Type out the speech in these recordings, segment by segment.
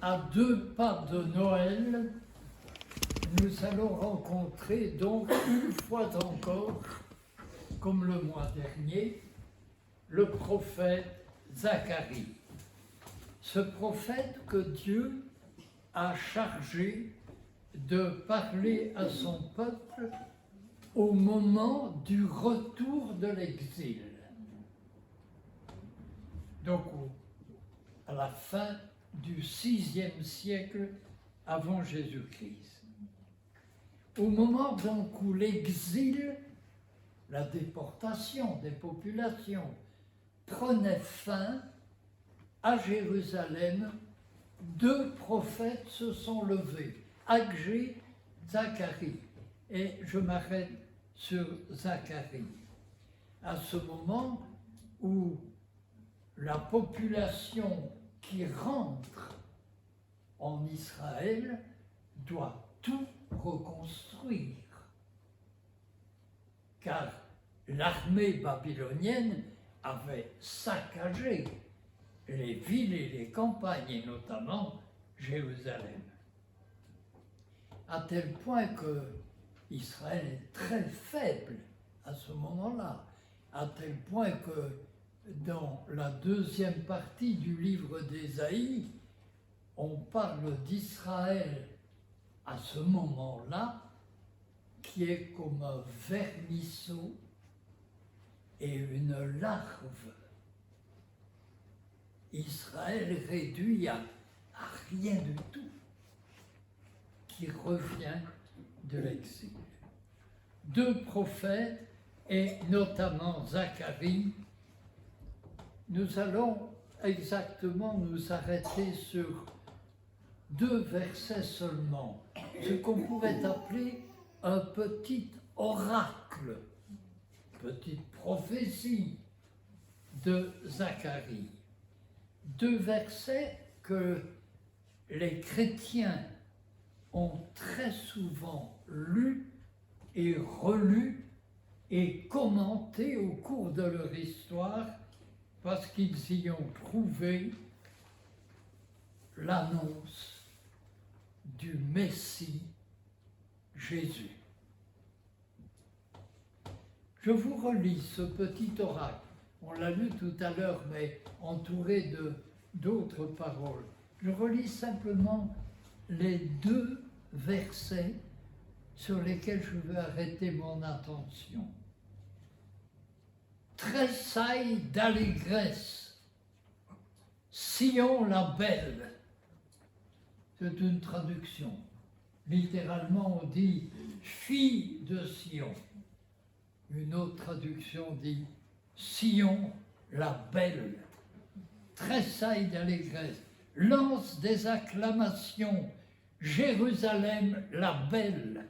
à 2 pas de Noël, nous allons rencontrer donc une fois encore, comme le mois dernier, le prophète Zacharie. Ce prophète que Dieu a chargé de parler à son peuple au moment du retour de l'exil. Donc, à la fin du VIe siècle avant Jésus-Christ. Au moment donc où l'exil, la déportation des populations, prenait fin à Jérusalem, 2 prophètes se sont levés, Agé, Zacharie. Et je m'arrête sur Zacharie. À ce moment où la population qui rentre en Israël doit tout reconstruire. Car l'armée babylonienne avait saccagé les villes et les campagnes, et notamment Jérusalem. À tel point que Israël est très faible à ce moment-là, à tel point que dans la 2e partie du livre d'Ésaïe, on parle d'Israël à ce moment-là, qui est comme un vermisseau et une larve. Israël réduit à rien du tout, qui revient de l'exil. 2 prophètes, et notamment Zacharie. Nous allons exactement nous arrêter sur 2 versets seulement, ce qu'on pourrait appeler un petit oracle, petite prophétie de Zacharie. 2 versets que les chrétiens ont très souvent lus et relus et commentés au cours de leur histoire, parce qu'ils y ont trouvé l'annonce du Messie Jésus. Je vous relis ce petit oracle. On l'a lu tout à l'heure, mais entouré d'autres paroles. Je relis simplement les 2 versets sur lesquels je veux arrêter mon attention. Tressaille d'allégresse, Sion la belle. C'est une traduction. Littéralement, on dit fille de Sion. Une autre traduction dit Sion la belle. Tressaille d'allégresse, lance des acclamations, Jérusalem la belle.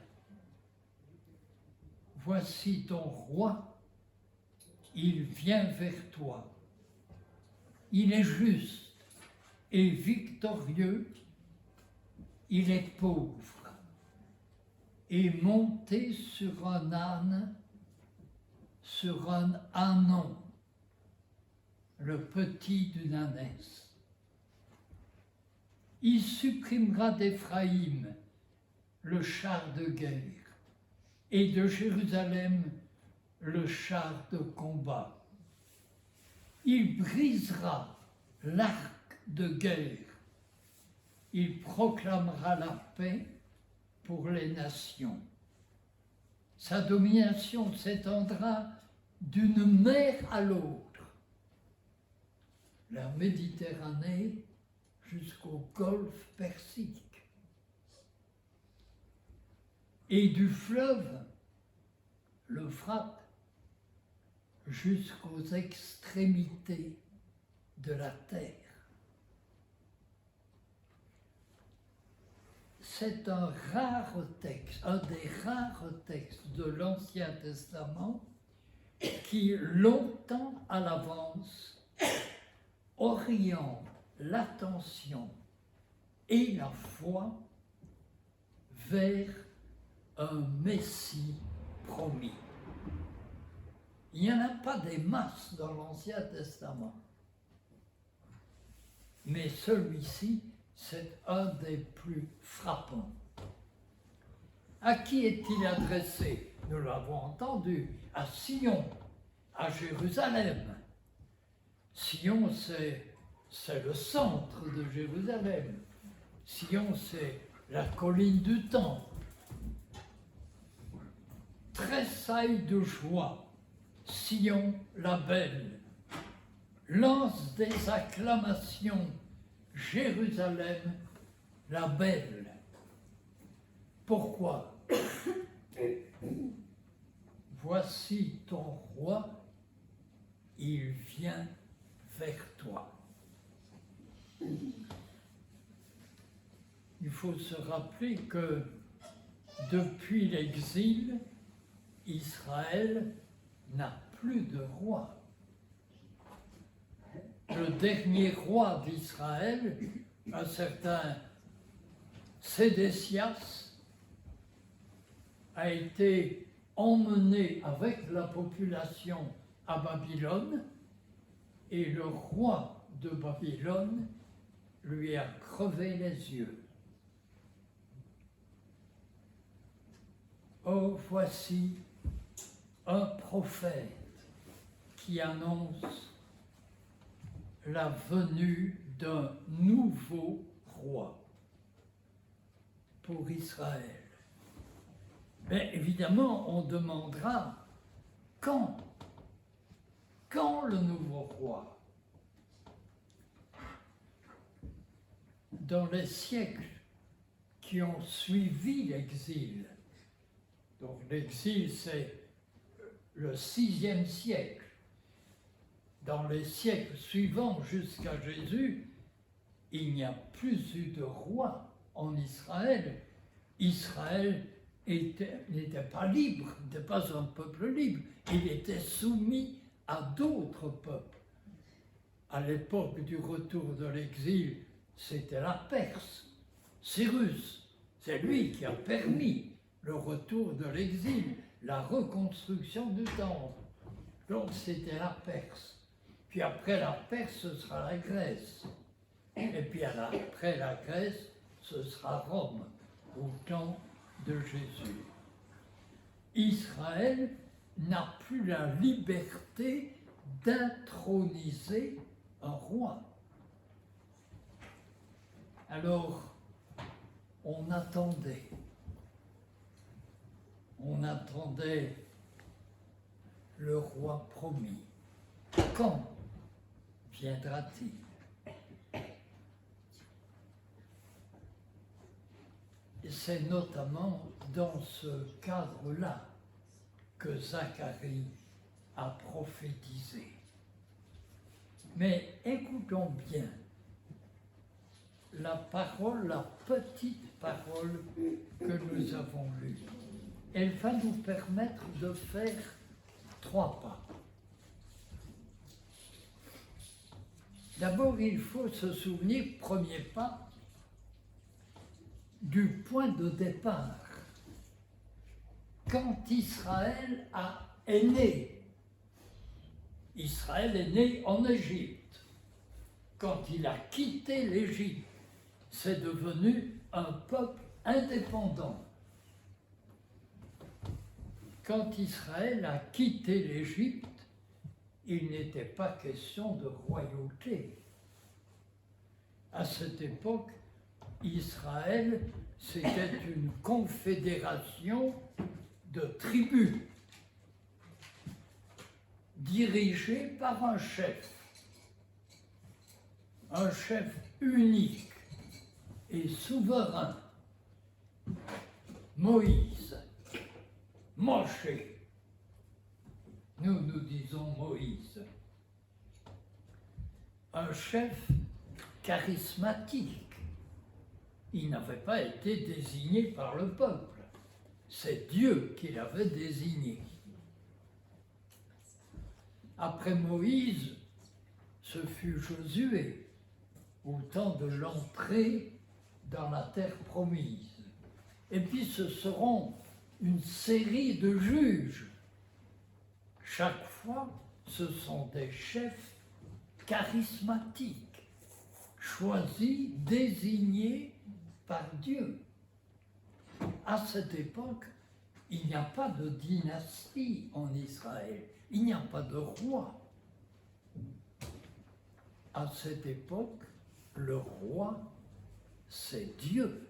Voici ton roi. Il vient vers toi. Il est juste et victorieux. Il est pauvre et monté sur un âne, sur un ânon, le petit d'une ânesse. Il supprimera d'Éphraïm le char de guerre et de Jérusalem le char de combat. Il brisera l'arc de guerre. Il proclamera la paix pour les nations. Sa domination s'étendra d'une mer à l'autre, la Méditerranée jusqu'au golfe Persique, et du fleuve, l'Euphrate, jusqu'aux extrémités de la terre. C'est un rare texte, un des rares textes de l'Ancien Testament qui, longtemps à l'avance, oriente l'attention et la foi vers un Messie promis. Il n'y en a pas des masses dans l'Ancien Testament. Mais celui-ci, c'est un des plus frappants. À qui est-il adressé? Nous l'avons entendu, à Sion, à Jérusalem. Sion, c'est le centre de Jérusalem. Sion, c'est la colline du Temple. Tressaille de joie, Sion la belle, lance des acclamations, Jérusalem la belle. Pourquoi? Voici ton roi, il vient vers toi. Il faut se rappeler que depuis l'exil, Israël n'a plus de roi. Le dernier roi d'Israël, un certain Sédécias, a été emmené avec la population à Babylone, et le roi de Babylone lui a crevé les yeux. Oh, voici un prophète qui annonce la venue d'un nouveau roi pour Israël. Mais évidemment, on demandera quand le nouveau roi? Dans les siècles qui ont suivi l'exil, donc l'exil c'est le 6e siècle, dans les siècles suivants jusqu'à Jésus, il n'y a plus eu de roi en Israël. Israël n'était pas libre, n'était pas un peuple libre, il était soumis à d'autres peuples. À l'époque du retour de l'exil, c'était la Perse, Cyrus, c'est lui qui a permis le retour de l'exil, la reconstruction du temple. Donc c'était la Perse. Puis après la Perse, ce sera la Grèce. Et puis après la Grèce, ce sera Rome, au temps de Jésus. Israël n'a plus la liberté d'introniser un roi. Alors, on attendait le roi promis. Quand viendra-t-il? Et c'est notamment dans ce cadre-là que Zacharie a prophétisé. Mais écoutons bien la parole, la petite parole que nous avons lue. Elle va nous permettre de faire 3 pas. D'abord, il faut se souvenir, premier pas, du point de départ. Quand Israël est né, Israël est né en Égypte. Quand il a quitté l'Égypte, c'est devenu un peuple indépendant. Quand Israël a quitté l'Égypte, il n'était pas question de royauté. À cette époque, Israël, c'était une confédération de tribus dirigée par un chef unique et souverain, Moïse, Moshe. Nous disons Moïse. Un chef charismatique. Il n'avait pas été désigné par le peuple. C'est Dieu qui l'avait désigné. Après Moïse, ce fut Josué, au temps de l'entrée dans la terre promise. Et puis ce seront une série de juges. Chaque fois, ce sont des chefs charismatiques, choisi, désigné par Dieu. À cette époque, il n'y a pas de dynastie en Israël, il n'y a pas de roi. À cette époque, le roi, c'est Dieu.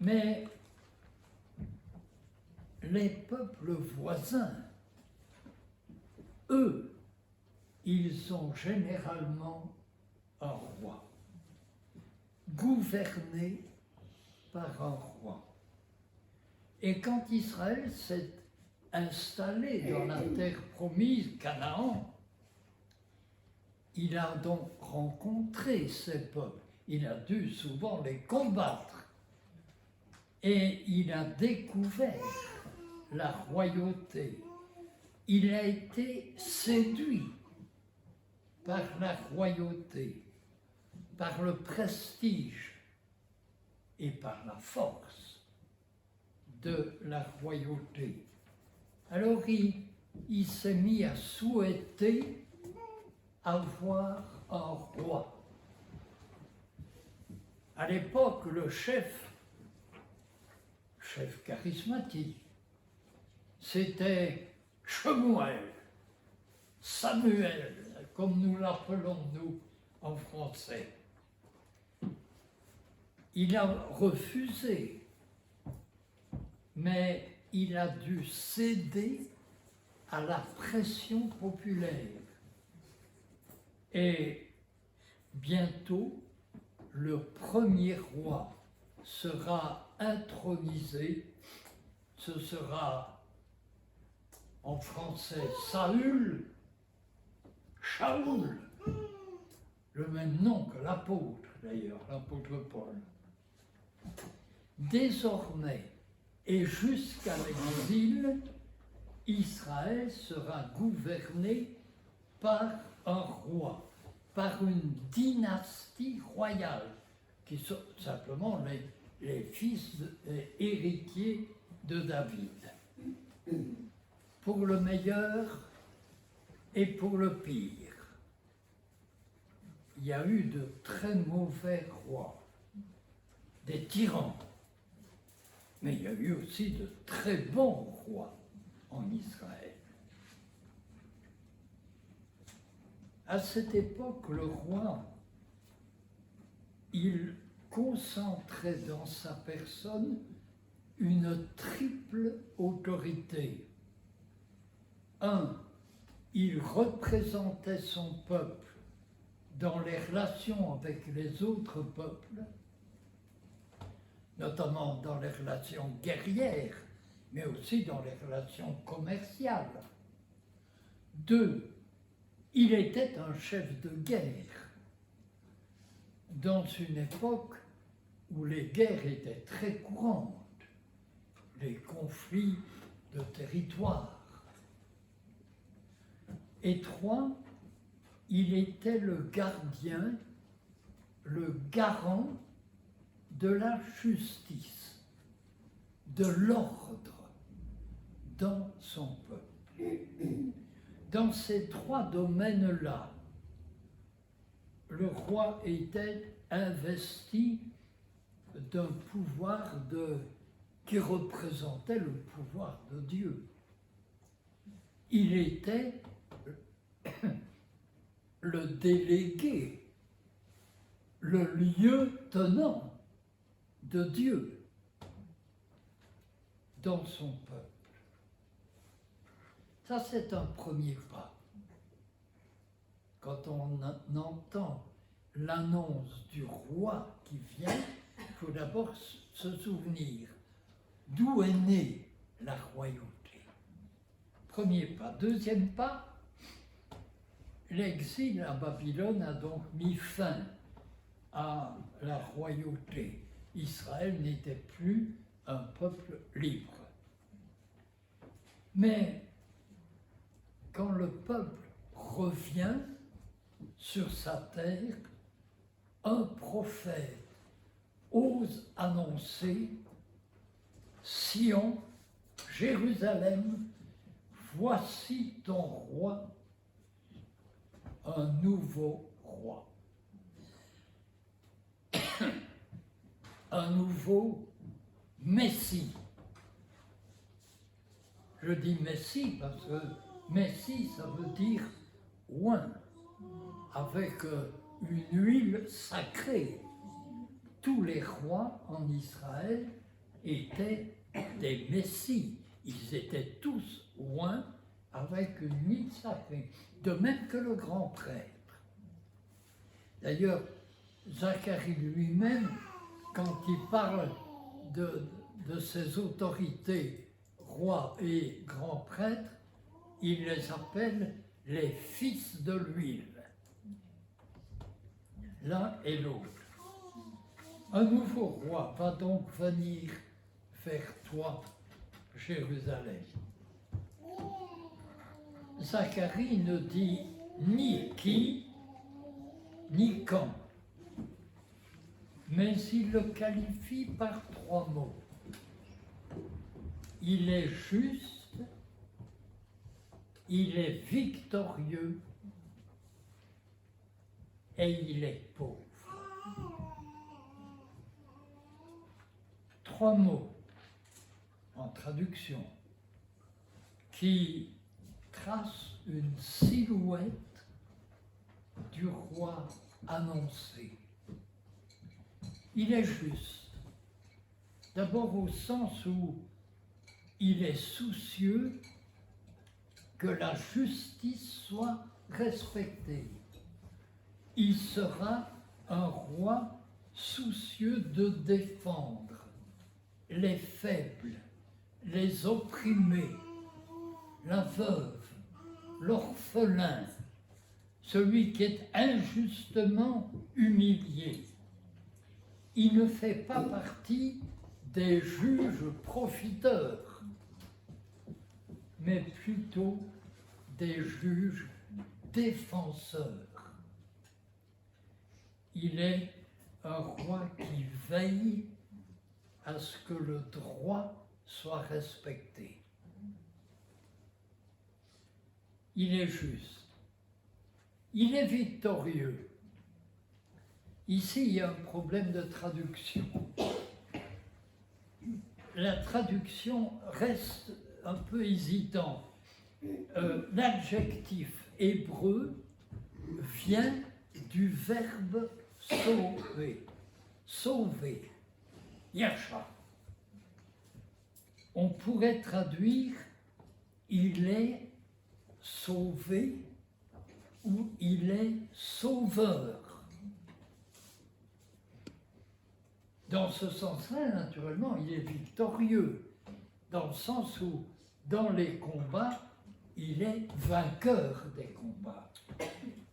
Mais les peuples voisins, eux, ils ont généralement un roi, gouverné par un roi. Et quand Israël s'est installé dans la terre promise, Canaan, il a donc rencontré ces peuples. Il a dû souvent les combattre. Et il a découvert la royauté. Il a été séduit par la royauté, par le prestige et par la force de la royauté. Alors il s'est mis à souhaiter avoir un roi. À l'époque, le chef charismatique, c'était Shemuel, Samuel, comme nous l'appelons nous en français. Il a refusé, mais il a dû céder à la pression populaire. Et bientôt, le premier roi sera intronisé. Ce sera en français Saül, Shaoul, le même nom que l'apôtre d'ailleurs, l'apôtre Paul. Désormais, et jusqu'à l'exil, Israël sera gouverné par un roi, par une dynastie royale, qui sont simplement les fils héritiers de David. Pour le meilleur et pour le pire. Il y a eu de très mauvais rois, des tyrans, mais il y a eu aussi de très bons rois en Israël. À cette époque, le roi, il concentrait dans sa personne une triple autorité. Un, il représentait son peuple dans les relations avec les autres peuples, notamment dans les relations guerrières, mais aussi dans les relations commerciales. Deux, il était un chef de guerre dans une époque où les guerres étaient très courantes, les conflits de territoire. Et trois, il était le gardien, le garant de la justice, de l'ordre dans son peuple. Dans ces trois domaines-là, le roi était investi d'un pouvoir qui représentait le pouvoir de Dieu. Il était le délégué, le lieutenant de Dieu dans son peuple. Ça, c'est un premier pas. Quand on entend l'annonce du roi qui vient, il faut d'abord se souvenir d'où est née la royauté. Premier pas. Deuxième pas, l'exil à Babylone a donc mis fin à la royauté. Israël n'était plus un peuple libre. Mais quand le peuple revient sur sa terre, un prophète ose annoncer « Sion, Jérusalem, voici ton roi un nouveau roi. Un nouveau Messie. Je dis Messie parce que Messie, ça veut dire oint, avec une huile sacrée. Tous les rois en Israël étaient des Messies. Ils étaient tous oints avec une huile sacrée, de même que le grand prêtre. D'ailleurs, Zacharie lui-même, quand il parle de ses autorités, rois et grands prêtres, il les appelle les fils de l'huile, l'un et l'autre. Un nouveau roi va donc venir vers toi, Jérusalem. Zacharie ne dit ni qui, ni quand, mais il le qualifie par 3 mots. Il est juste, il est victorieux et il est pauvre. 3 mots en traduction qui tracent une silhouette du roi annoncé. Il est juste, d'abord au sens où il est soucieux que la justice soit respectée. Il sera un roi soucieux de défendre les faibles, les opprimés, la veuve, l'orphelin, celui qui est injustement humilié. Il ne fait pas partie des juges profiteurs, mais plutôt des juges défenseurs. Il est un roi qui veille à ce que le droit soit respecté. Il est juste. Il est victorieux. Ici, il y a un problème de traduction. La traduction reste un peu hésitante. L'adjectif hébreu vient du verbe sauver. Sauver. Yasha. On pourrait traduire il est sauvé ou il est sauveur. Dans ce sens-là, naturellement, il est victorieux, dans le sens où, dans les combats, il est vainqueur des combats,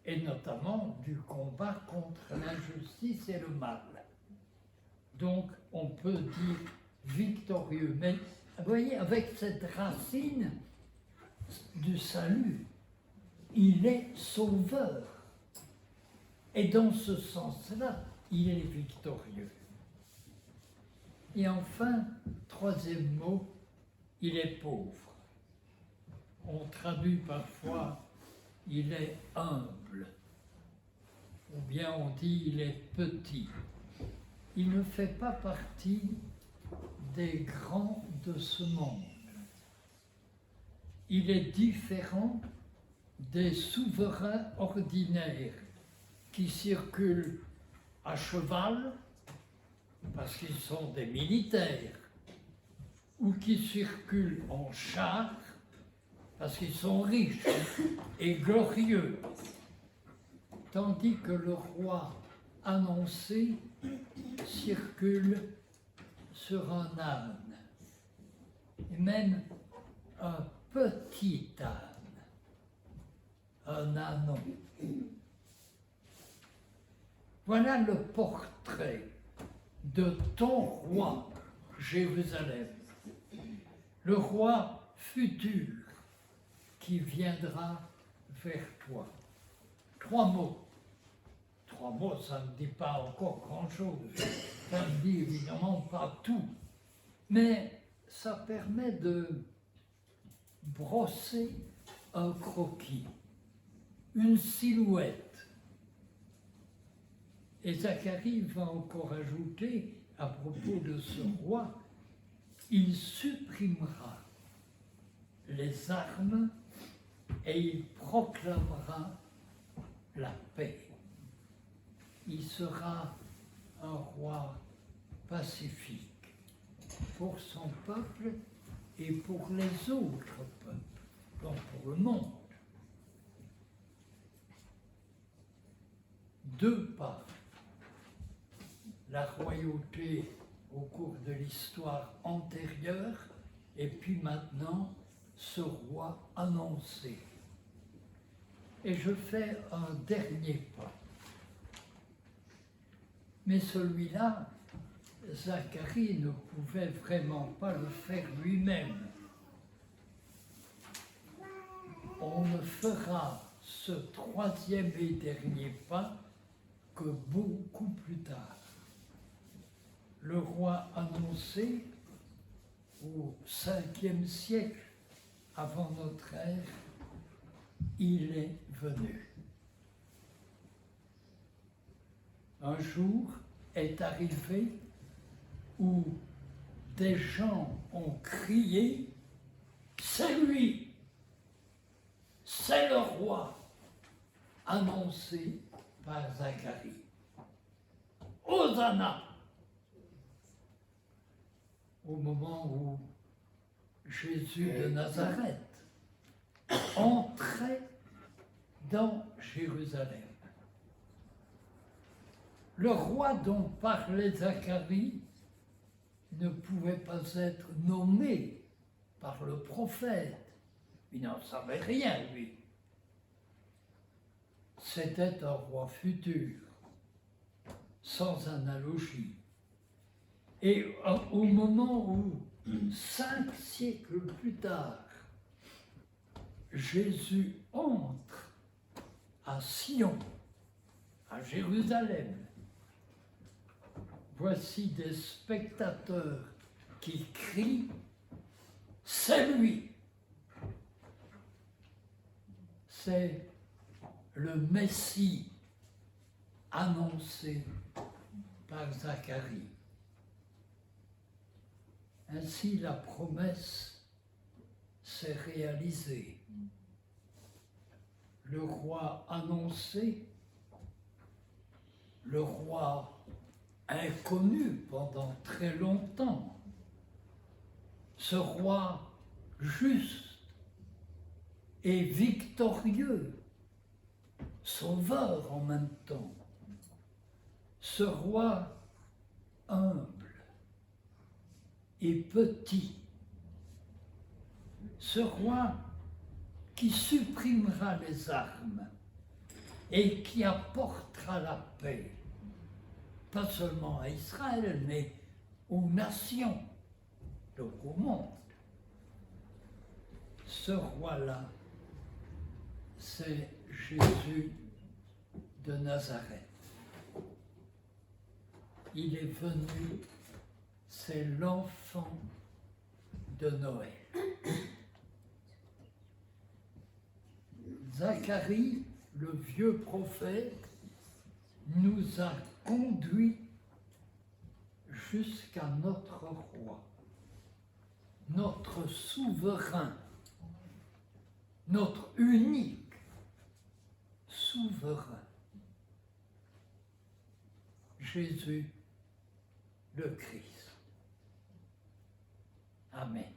et notamment du combat contre l'injustice et le mal. Donc, on peut dire victorieux, mais vous voyez, avec cette racine du salut, il est sauveur. Et dans ce sens-là, il est victorieux. Et enfin, 3e mot, il est pauvre. On traduit parfois il est humble, ou bien on dit il est petit. Il ne fait pas partie des grands de ce monde. Il est différent des souverains ordinaires qui circulent à cheval, parce qu'ils sont des militaires, ou qui circulent en char, parce qu'ils sont riches et glorieux, tandis que le roi annoncé circule sur un âne, et même un petit âne, un ânon. Voilà le portrait de ton roi, Jérusalem, le roi futur qui viendra vers toi. 3 mots. 3 mots, ça ne dit pas encore grand-chose. Ça ne dit évidemment pas tout. Mais ça permet de brosser un croquis, une silhouette. Et Zacharie va encore ajouter, à propos de ce roi, il supprimera les armes et il proclamera la paix. Il sera un roi pacifique pour son peuple et pour les autres peuples, donc pour le monde. De par la royauté au cours de l'histoire antérieure, et puis maintenant ce roi annoncé. Et je fais un dernier pas. Mais celui-là, Zacharie ne pouvait vraiment pas le faire lui-même. On ne fera ce troisième et dernier pas que beaucoup plus tard. Le roi annoncé, au 5e siècle avant notre ère, il est venu. Un jour est arrivé où des gens ont crié « C'est lui, c'est le roi !» annoncé par Zacharie. Hosanna! Au moment où Jésus de Nazareth entrait dans Jérusalem. Le roi dont parlait Zacharie ne pouvait pas être nommé par le prophète. Il n'en savait rien, lui. C'était un roi futur, sans analogie. Et au moment où, 5 siècles plus tard, Jésus entre à Sion, à Jérusalem, voici des spectateurs qui crient « C'est lui !» C'est le Messie annoncé par Zacharie. Ainsi, la promesse s'est réalisée. Le roi annoncé, le roi inconnu pendant très longtemps, ce roi juste et victorieux, sauveur en même temps, ce roi humble et petit, ce roi qui supprimera les armes et qui apportera la paix, pas seulement à Israël, mais aux nations, donc au monde. Ce roi-là, c'est Jésus de Nazareth. Il est venu, c'est l'enfant de Noël. Zacharie, le vieux prophète, nous a conduits jusqu'à notre roi, notre souverain, notre unique souverain, Jésus le Christ. Amen.